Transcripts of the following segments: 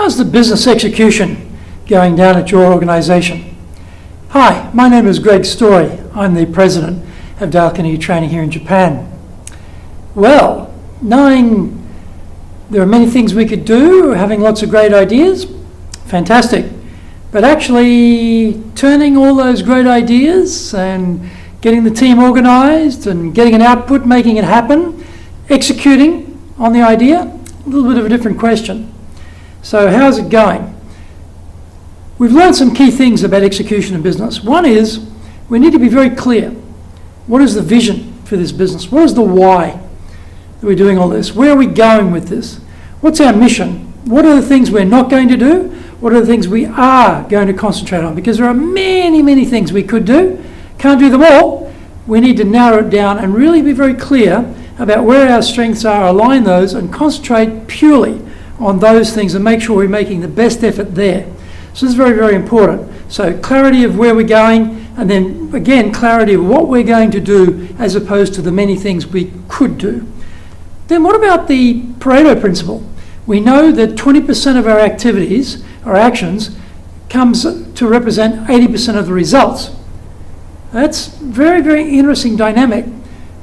How's the business execution going down at your organisation? Hi, my name is Greg Story. I'm the president of Dale Carnegie Training here in Japan. Well, knowing there are many things we could do, having lots of great ideas, fantastic. But actually turning all those great ideas and getting the team organised and getting an output, making it happen, executing on the idea, a little bit of a different question. So how's it going? We've learned some key things about execution in business. One is we need to be very clear. What is the vision for this business? What is the why that we're doing all this? Where are we going with this? What's our mission? What are the things we're not going to do? What are the things we are going to concentrate on? Because there are many, many things we could do. Can't do them all. We need to narrow it down and really be very clear about where our strengths are, align those, and concentrate purely on those things and make sure we're making the best effort there. So this is very, very important. So clarity of where we're going, and then again, clarity of what we're going to do as opposed to the many things we could do. Then what about the Pareto principle? We know that 20% of our activities, our actions, comes to represent 80% of the results. That's very, very interesting dynamic.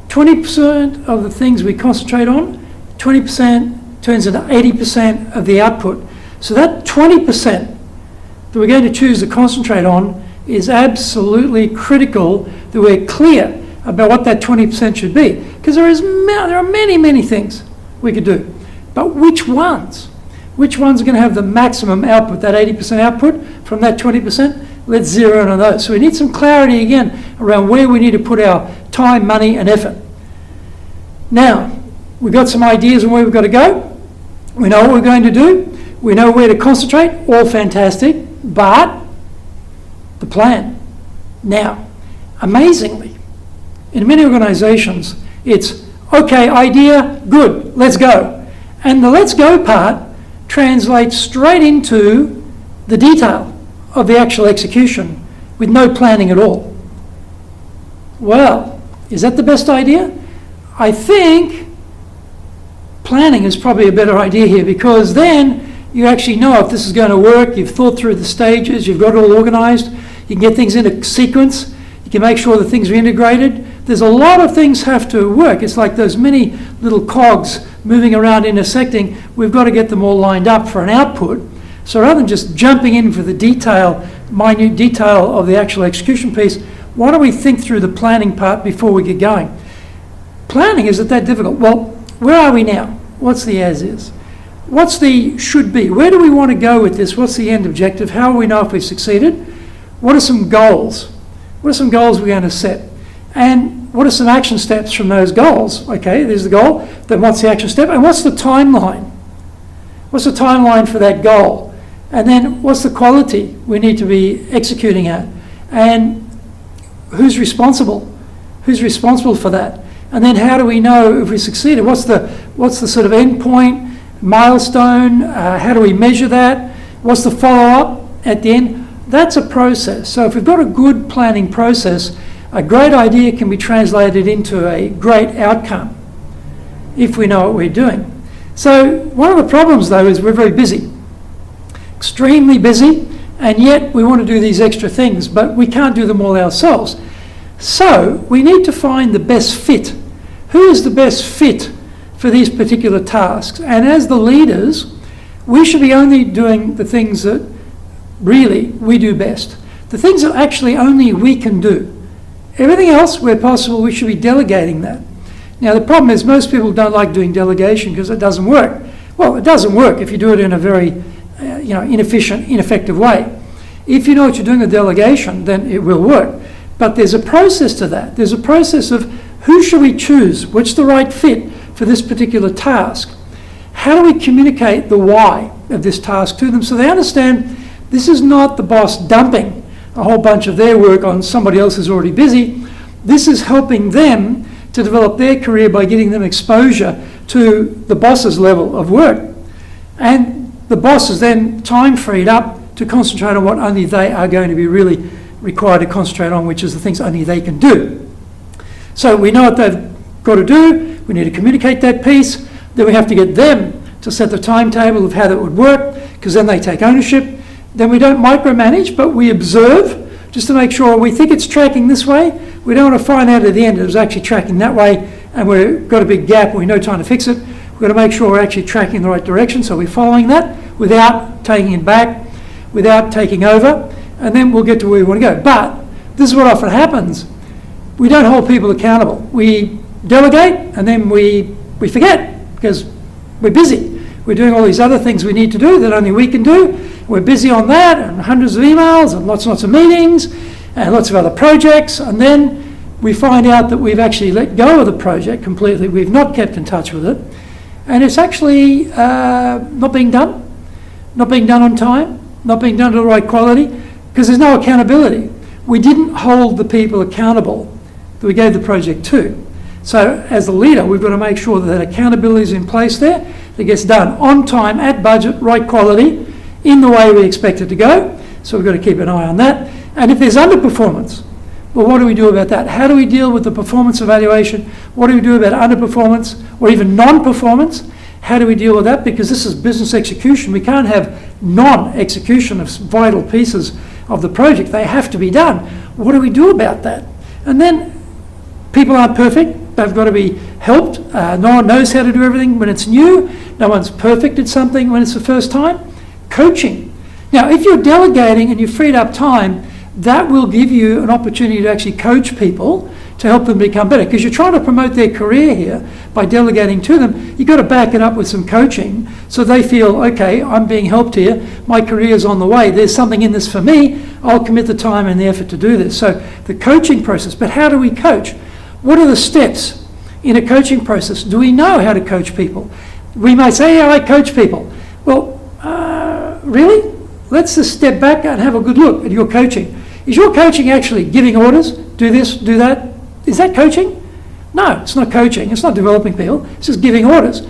20% of the things we concentrate on, 20% turns into 80% of the output. So that 20% that we're going to choose to concentrate on is absolutely critical that we're clear about what that 20% should be. Because there are many, many things we could do. But which ones? Which ones are going to have the maximum output, that 80% output from that 20%? Let's zero in on those. So we need some clarity again around where we need to put our time, money, and effort. Now, we've got some ideas on where we've got to go. We know what we're going to do. We know where to concentrate. All fantastic. But the plan. Now, amazingly, in many organizations, it's, okay, idea, good, let's go. And the let's go part translates straight into the detail of the actual execution with no planning at all. Well, is that the best idea? I think planning is probably a better idea here, because then you actually know if this is going to work, you've thought through the stages, you've got it all organised, you can get things into sequence, you can make sure that things are integrated. There's a lot of things have to work. It's like those many little cogs moving around intersecting. We've got to get them all lined up for an output. So rather than just jumping in for the detail, minute detail of the actual execution piece, why don't we think through the planning part before we get going? Planning isn't that difficult. Well, where are we now? What's the as is? What's the should be? Where do we want to go with this? What's the end objective? How will we know if we've succeeded? What are some goals? What are some goals we're going to set? And what are some action steps from those goals? Okay, there's the goal. Then what's the action step? And what's the timeline? What's the timeline for that goal? And then what's the quality we need to be executing at? And who's responsible? Who's responsible for that? And then how do we know if we succeeded? What's the sort of end point, milestone? How do we measure that? What's the follow-up at the end? That's a process. So if we've got a good planning process, a great idea can be translated into a great outcome if we know what we're doing. So one of the problems, though, is we're very busy, extremely busy, and yet we want to do these extra things, but we can't do them all ourselves. So we need to find the best fit. Who is the best fit for these particular tasks? And as the leaders, we should be only doing the things that really we do best, the things that actually only we can do. Everything else, where possible, we should be delegating that. Now, the problem is most people don't like doing delegation because it doesn't work. Well, it doesn't work if you do it in a very inefficient, ineffective way. If you know what you're doing with delegation, then it will work. But there's a process to that. There's a process of who should we choose? What's the right fit for this particular task? How do we communicate the why of this task to them so they understand this is not the boss dumping a whole bunch of their work on somebody else who's already busy. This is helping them to develop their career by getting them exposure to the boss's level of work. And the boss is then time freed up to concentrate on what only they are going to be really required to concentrate on, which is the things only they can do. So we know what they've got to do. We need to communicate that piece. Then we have to get them to set the timetable of how that would work, because then they take ownership. Then we don't micromanage, but we observe just to make sure we think it's tracking this way. We don't want to find out at the end it was actually tracking that way and we've got a big gap and we know time to fix it. We've got to make sure we're actually tracking in the right direction, so we're following that without taking it back, without taking over, and then we'll get to where we want to go. But this is what often happens. We don't hold people accountable. We delegate and then we forget because we're busy. We're doing all these other things we need to do that only we can do. We're busy on that and hundreds of emails and lots and lots of meetings and lots of other projects, and then we find out that we've actually let go of the project completely. We've not kept in touch with it, and it's actually not being done on time, not being done to the right quality, because there's no accountability. We didn't hold the people accountable that we gave the project to. So as the leader, we've got to make sure that accountability is in place there, that it gets done on time, at budget, right quality, in the way we expect it to go. So we've got to keep an eye on that. And if there's underperformance, well, what do we do about that? How do we deal with the performance evaluation? What do we do about underperformance or even non-performance? How do we deal with that? Because this is business execution. We can't have non-execution of vital pieces of the project. They have to be done. What do we do about that? And then people aren't perfect. They've got to be helped. No one knows how to do everything when it's new. No one's perfect at something when it's the first time. Coaching. Now, if you're delegating and you've freed up time, that will give you an opportunity to actually coach people to help them become better, because you're trying to promote their career here by delegating to them. You've got to back it up with some coaching so they feel, okay, I'm being helped here, my career's on the way, there's something in this for me, I'll commit the time and the effort to do this. So the coaching process. But how do we coach? What are the steps in a coaching process? Do we know how to coach people? We might say, yeah, I coach people. Well, really? Let's just step back and have a good look at your coaching. Is your coaching actually giving orders? Do this, do that? Is that coaching? No, it's not coaching. It's not developing people. It's just giving orders.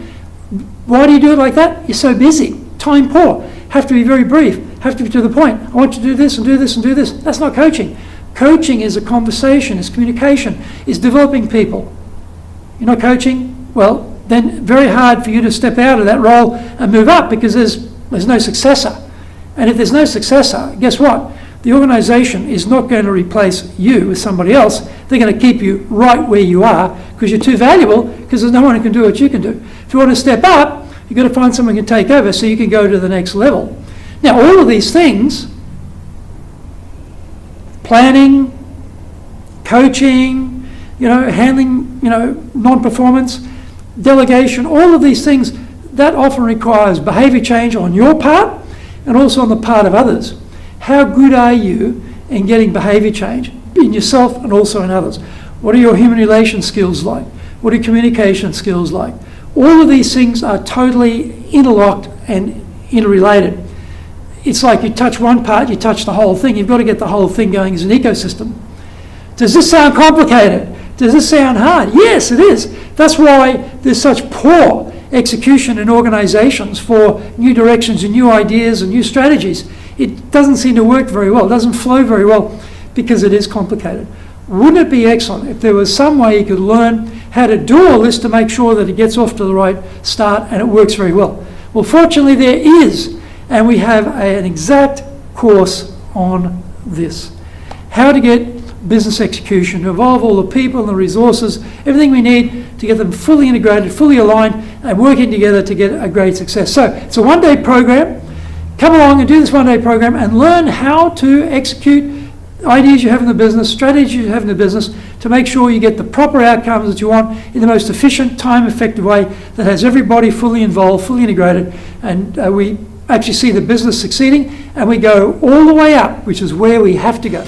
Why do you do it like that? You're so busy, time poor, have to be very brief, have to be to the point. I want you to do this and do this and do this. That's not coaching. Coaching is a conversation, is communication, is developing people. You're not coaching? Well, then very hard for you to step out of that role and move up, because there's no successor. And if there's no successor, guess what? The organisation is not going to replace you with somebody else. They're going to keep you right where you are because you're too valuable, because there's no one who can do what you can do. If you want to step up, you've got to find someone who can take over so you can go to the next level. Now, all of these things, planning, coaching, handling, non-performance, delegation, all of these things, that often requires behaviour change on your part and also on the part of others. How good are you in getting behaviour change in yourself and also in others? What are your human relations skills like? What are your communication skills like? All of these things are totally interlocked and interrelated. It's like you touch one part, you touch the whole thing. You've got to get the whole thing going as an ecosystem. Does this sound complicated? Does this sound hard? Yes, it is. That's why there's such poor execution in organisations for new directions and new ideas and new strategies. It doesn't seem to work very well. It doesn't flow very well because it is complicated. Wouldn't it be excellent if there was some way you could learn how to do all this to make sure that it gets off to the right start and it works very well? Well, fortunately there is, and we have an exact course on this. How to get business execution, to involve all the people and the resources, everything we need to get them fully integrated, fully aligned, and working together to get a great success. So it's a one-day program. Come along and do this one-day program and learn how to execute ideas you have in the business, strategies you have in the business, to make sure you get the proper outcomes that you want in the most efficient, time-effective way that has everybody fully involved, fully integrated, and we actually see the business succeeding, and we go all the way up, which is where we have to go.